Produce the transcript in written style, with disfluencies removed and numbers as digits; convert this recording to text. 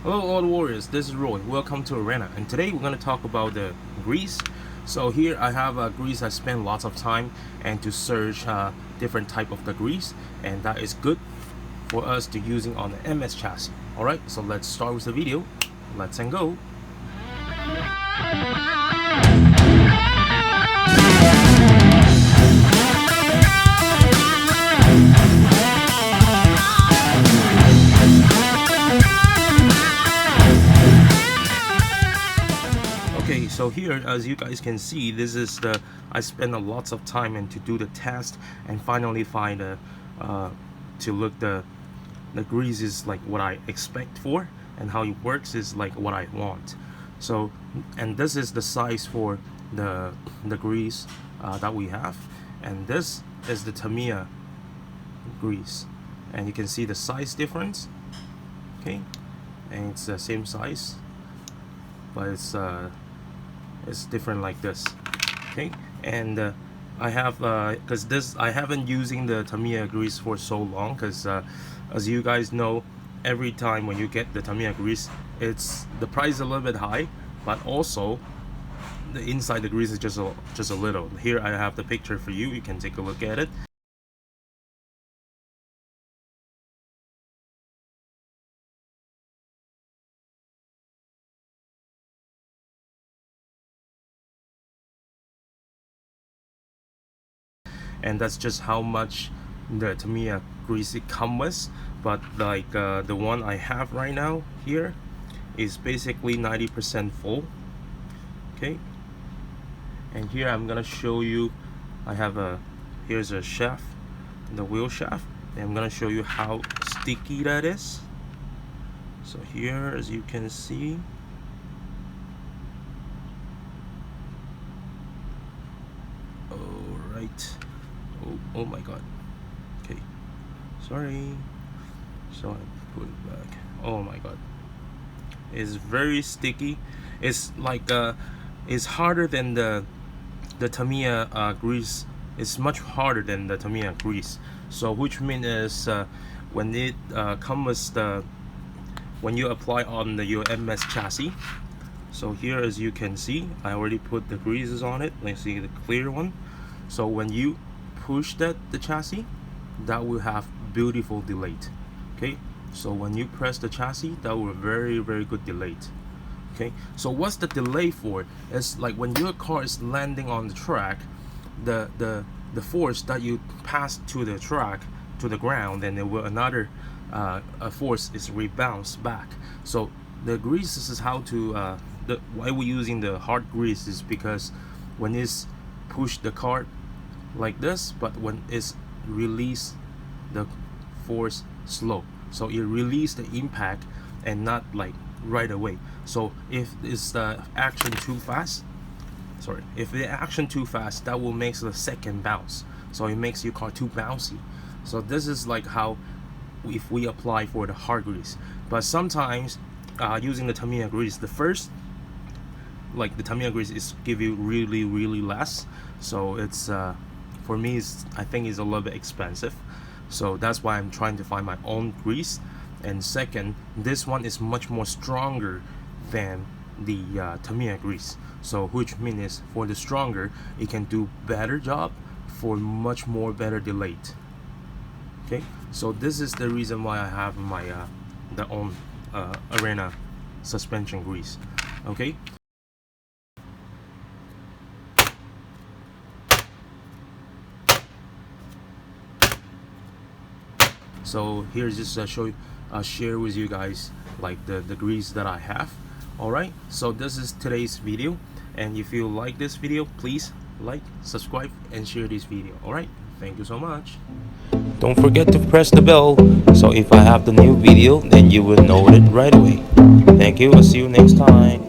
Hello all warriors, this is Roy. Welcome to Arena, and today we're going to talk about the grease. So here I have a grease. I spent lots of time and to search different type of the grease, and that is good for us to using on the MS chassis. Alright, so let's start with the video. Let's and go. Okay, so here as you guys can see, this is the I spent a lots of time and to do the test and finally find a to look the grease is like what I expect for, and how it works is like what I want. So, and this is the size for the grease that we have, and this is the Tamiya grease, and you can see the size difference. Okay, and it's the same size, but it's different like this. Okay, and I have because this I haven't using the Tamiya grease for so long, because as you guys know, every time when you get the Tamiya grease, it's the price is a little bit high, but also the inside the grease is just a little. Here I have the picture for you. You can take a look at it. And that's just how much the Tamiya grease it comes with. But like the one I have right now here is basically 90% full. Okay, and here I'm gonna show you, I have here's a shaft, the wheel shaft, and I'm gonna show you how sticky that is. So here, as you can see, all right. Oh my god. Okay, sorry. So I put it back. Oh my god, it's very sticky. It's like it's harder than the Tamiya grease. It's much harder than the Tamiya grease. So which means is when it comes the when you apply on your MS chassis. So here, as you can see, I already put the greases on it. Let's see the clear one. So when you push the chassis, that will have beautiful delay. Okay, so when you press the chassis, that will very good delay. Okay, so what's the delay for? It's like when your car is landing on the track, the force that you pass to the track to the ground, then there will another a force is rebounds back. So the grease, this is how to why we're using the hard grease is because when it's push the car like this, but when it's release the force slow, so it release the impact and not like right away. So if it's the action too fast, if the action too fast, that will make the second bounce, so it makes your car too bouncy. So this is like how if we apply for the hard grease. But sometimes using the Tamiya grease, the first, like the Tamiya grease is give you really less, so it's for me I think it's a little bit expensive. So that's why I'm trying to find my own grease. And second, this one is much more stronger than the Tamiya grease, so which means for the stronger, it can do better job for much more better delay. Okay, so this is the reason why I have my the own Arena suspension grease. Okay, so here's just share with you guys like the grease that I have. Alright, so this is today's video, and if you like this video, please like, subscribe, and share this video. Alright, thank you so much. Don't forget to press the bell, so if I have the new video, then you will know it right away. Thank you, I'll see you next time.